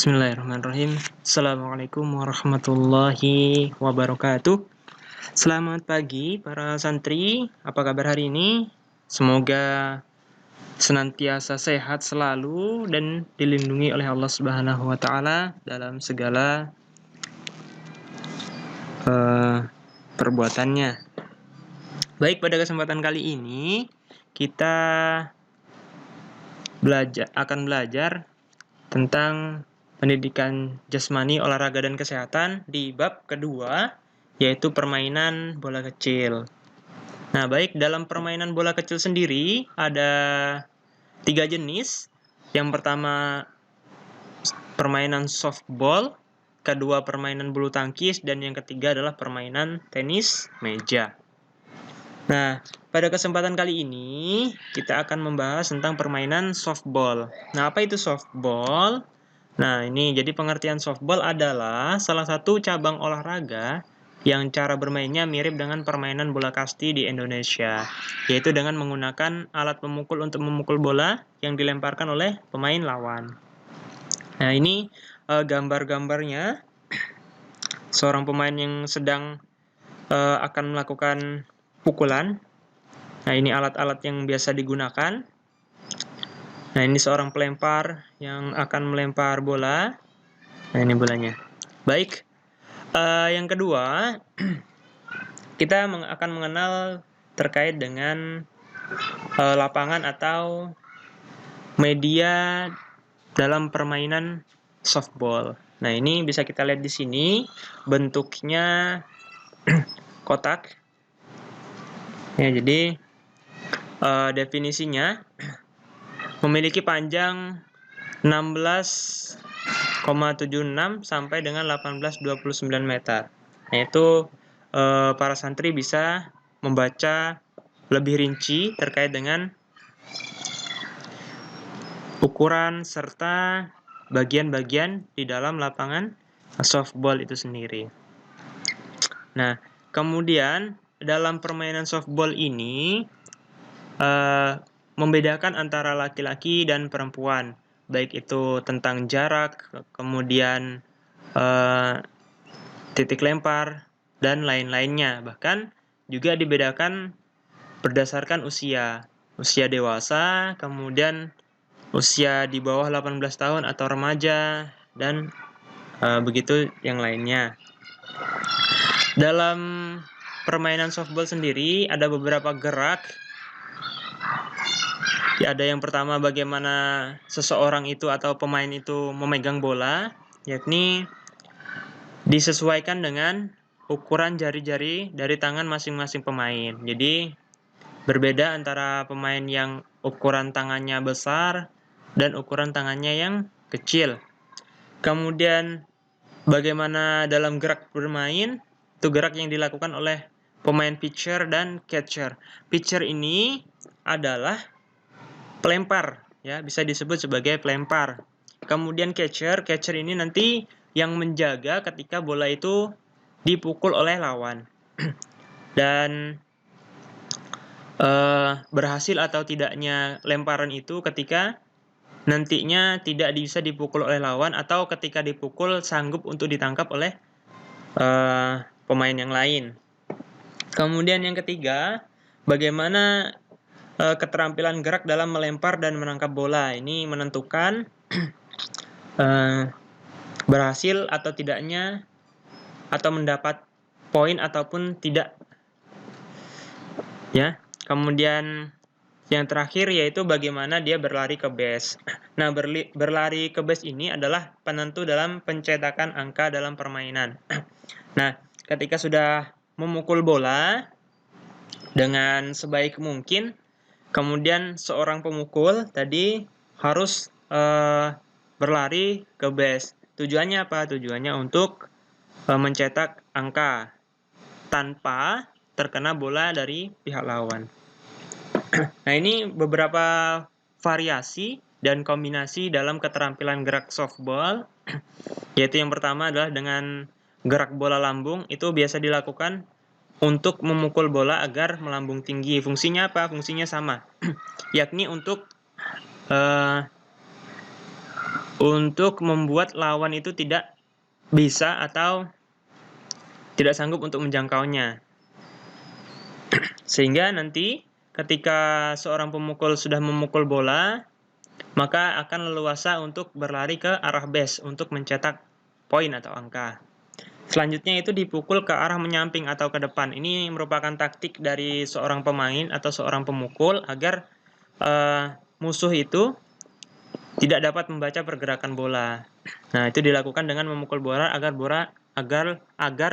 Bismillahirrahmanirrahim. Assalamualaikum warahmatullahi wabarakatuh. Selamat pagi para santri. Apa kabar hari ini? Semoga senantiasa sehat selalu dan dilindungi oleh Allah Subhanahu wa taala dalam segala perbuatannya. Baik, pada kesempatan kali ini kita akan belajar tentang pendidikan jasmani, olahraga, dan kesehatan di bab kedua, yaitu permainan bola kecil. Nah, baik, dalam permainan bola kecil sendiri ada 3 jenis. Yang pertama permainan softball, kedua permainan bulu tangkis, dan yang ketiga adalah permainan tenis meja. Nah, pada kesempatan kali ini kita akan membahas tentang permainan softball. Nah, apa itu softball? Nah, ini jadi pengertian softball adalah salah satu cabang olahraga yang cara bermainnya mirip dengan permainan bola kasti di Indonesia, yaitu dengan menggunakan alat pemukul untuk memukul bola yang dilemparkan oleh pemain lawan. Nah, ini gambar-gambarnya seorang pemain yang sedang akan melakukan pukulan. Nah, ini alat-alat yang biasa digunakan. Nah, ini seorang pelempar yang akan melempar bola. Nah, ini bolanya. Baik, yang kedua, kita akan mengenal terkait dengan lapangan atau media dalam permainan softball. Nah, ini bisa kita lihat di sini, bentuknya kotak. Ya, jadi definisinya memiliki panjang 16,76 sampai dengan 18,29 meter. Nah, itu para santri bisa membaca lebih rinci terkait dengan ukuran serta bagian-bagian di dalam lapangan softball itu sendiri. Nah, kemudian dalam permainan softball ini membedakan antara laki-laki dan perempuan, baik itu tentang jarak, kemudian titik lempar, dan lain-lainnya. Bahkan juga dibedakan berdasarkan usia dewasa, kemudian usia di bawah 18 tahun atau remaja, dan begitu yang lainnya. Dalam permainan softball sendiri ada beberapa gerak. Ya, ada yang pertama bagaimana seseorang itu atau pemain itu memegang bola, yakni disesuaikan dengan ukuran jari-jari dari tangan masing-masing pemain. Jadi berbeda antara pemain yang ukuran tangannya besar dan ukuran tangannya yang kecil. Kemudian bagaimana dalam gerak bermain, itu gerak yang dilakukan oleh pemain pitcher dan catcher. Pitcher ini adalah pelempar, ya, bisa disebut sebagai pelempar. Kemudian catcher ini nanti yang menjaga ketika bola itu dipukul oleh lawan. Dan berhasil atau tidaknya lemparan itu ketika nantinya tidak bisa dipukul oleh lawan atau ketika dipukul sanggup untuk ditangkap oleh pemain yang lain. Kemudian yang ketiga, bagaimana keterampilan gerak dalam melempar dan menangkap bola. Ini menentukan berhasil atau tidaknya atau mendapat poin ataupun tidak. Ya. Kemudian yang terakhir yaitu bagaimana dia berlari ke base. Nah, berlari ke base ini adalah penentu dalam pencetakan angka dalam permainan. Nah, ketika sudah memukul bola dengan sebaik mungkin, kemudian seorang pemukul tadi harus berlari ke base. Tujuannya apa? Tujuannya untuk mencetak angka tanpa terkena bola dari pihak lawan. Nah, ini beberapa variasi dan kombinasi dalam keterampilan gerak softball, yaitu yang pertama adalah dengan gerak bola lambung. Itu biasa dilakukan untuk memukul bola agar melambung tinggi. Fungsinya apa? Fungsinya sama, yakni untuk untuk membuat lawan itu tidak bisa atau tidak sanggup untuk menjangkaunya. Sehingga nanti ketika seorang pemukul sudah memukul bola, maka akan leluasa untuk berlari ke arah base untuk mencetak poin atau angka. Selanjutnya itu dipukul ke arah menyamping atau ke depan. Ini merupakan taktik dari seorang pemain atau seorang pemukul agar musuh itu tidak dapat membaca pergerakan bola. Nah, itu dilakukan dengan memukul bola agar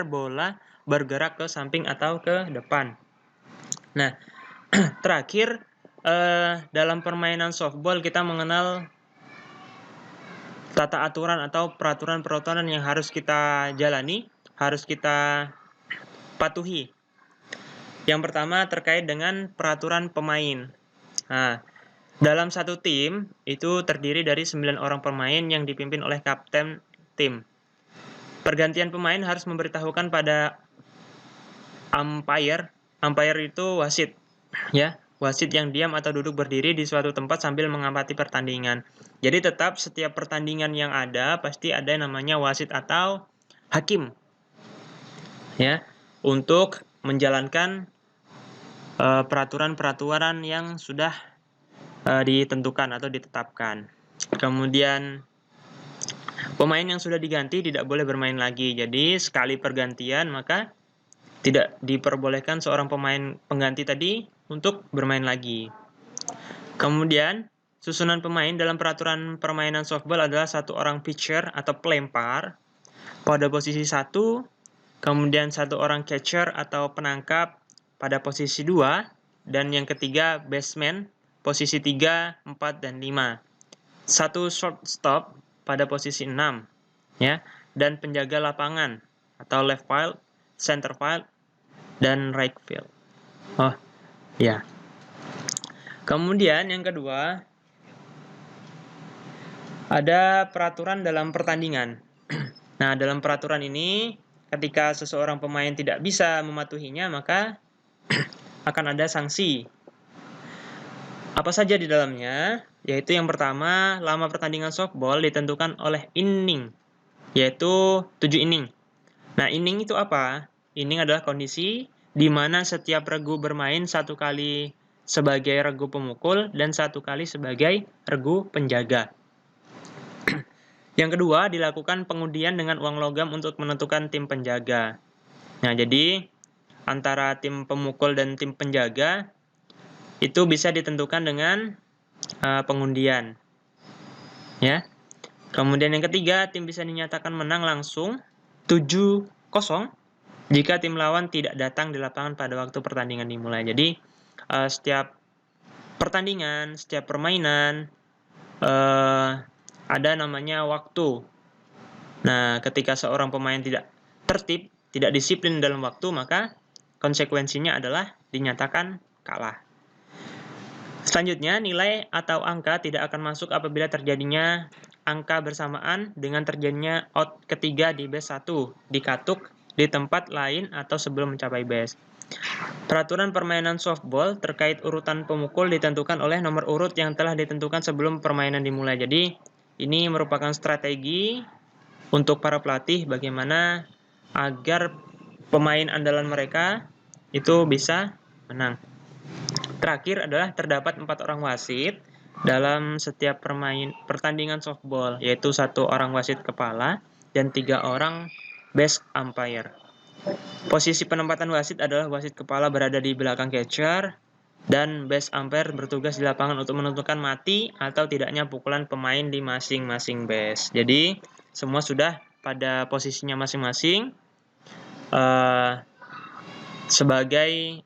bola bergerak ke samping atau ke depan. Nah, terakhir dalam permainan softball kita mengenal tata aturan atau peraturan-peraturan yang harus kita jalani, harus kita patuhi. Yang pertama terkait dengan peraturan pemain. Nah, dalam satu tim itu terdiri dari 9 orang pemain yang dipimpin oleh kapten tim. Pergantian pemain harus memberitahukan pada umpire. Umpire itu wasit, ya. Wasit yang diam atau duduk berdiri di suatu tempat sambil mengamati pertandingan. Jadi tetap setiap pertandingan yang ada pasti ada yang namanya wasit atau hakim, ya, untuk menjalankan peraturan-peraturan yang sudah ditentukan atau ditetapkan. Kemudian pemain yang sudah diganti tidak boleh bermain lagi. Jadi sekali pergantian maka tidak diperbolehkan seorang pemain pengganti tadi untuk bermain lagi. Kemudian susunan pemain dalam peraturan permainan softball adalah 1 orang pitcher atau pelempar pada posisi 1, kemudian 1 orang catcher atau penangkap pada posisi 2, dan yang ketiga baseman posisi 3, 4, dan 5. 1 shortstop pada posisi 6, ya, dan penjaga lapangan atau left field, center field, dan right field. Oh, ya. Kemudian yang kedua, ada peraturan dalam pertandingan. Nah, dalam peraturan ini, ketika seseorang pemain tidak bisa mematuhinya, maka akan ada sanksi. Apa saja di dalamnya? Yaitu yang pertama, lama pertandingan softball ditentukan oleh inning, yaitu 7 inning. Nah, inning itu apa? Inning adalah kondisi di mana setiap regu bermain 1 kali sebagai regu pemukul dan 1 kali sebagai regu penjaga. Yang kedua, dilakukan pengundian dengan uang logam untuk menentukan tim penjaga. Nah, jadi antara tim pemukul dan tim penjaga itu bisa ditentukan dengan pengundian. Ya. Kemudian yang ketiga, tim bisa dinyatakan menang langsung 7-0 jika tim lawan tidak datang di lapangan pada waktu pertandingan dimulai. Jadi setiap pertandingan, setiap permainan ada namanya waktu. Nah, ketika seorang pemain tidak tertib, tidak disiplin dalam waktu, maka konsekuensinya adalah dinyatakan kalah. Selanjutnya, nilai atau angka tidak akan masuk apabila terjadinya angka bersamaan dengan terjadinya out ketiga di base 1, di katuk, di tempat lain, atau sebelum mencapai base. Peraturan permainan softball terkait urutan pemukul ditentukan oleh nomor urut yang telah ditentukan sebelum permainan dimulai. Jadi, ini merupakan strategi untuk para pelatih bagaimana agar pemain andalan mereka itu bisa menang. Terakhir adalah terdapat 4 orang wasit dalam setiap pertandingan softball, yaitu 1 orang wasit kepala dan 3 orang base umpire. Posisi penempatan wasit adalah wasit kepala berada di belakang catcher dan base umpire bertugas di lapangan untuk menentukan mati atau tidaknya pukulan pemain di masing-masing base. Jadi semua sudah pada posisinya masing-masing sebagai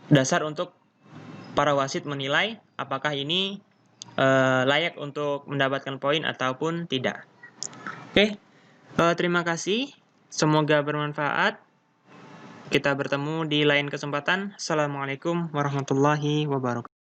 dasar untuk para wasit menilai apakah ini layak untuk mendapatkan poin ataupun tidak. Oke, terima kasih. Semoga bermanfaat. Kita bertemu di lain kesempatan. Assalamualaikum warahmatullahi wabarakatuh.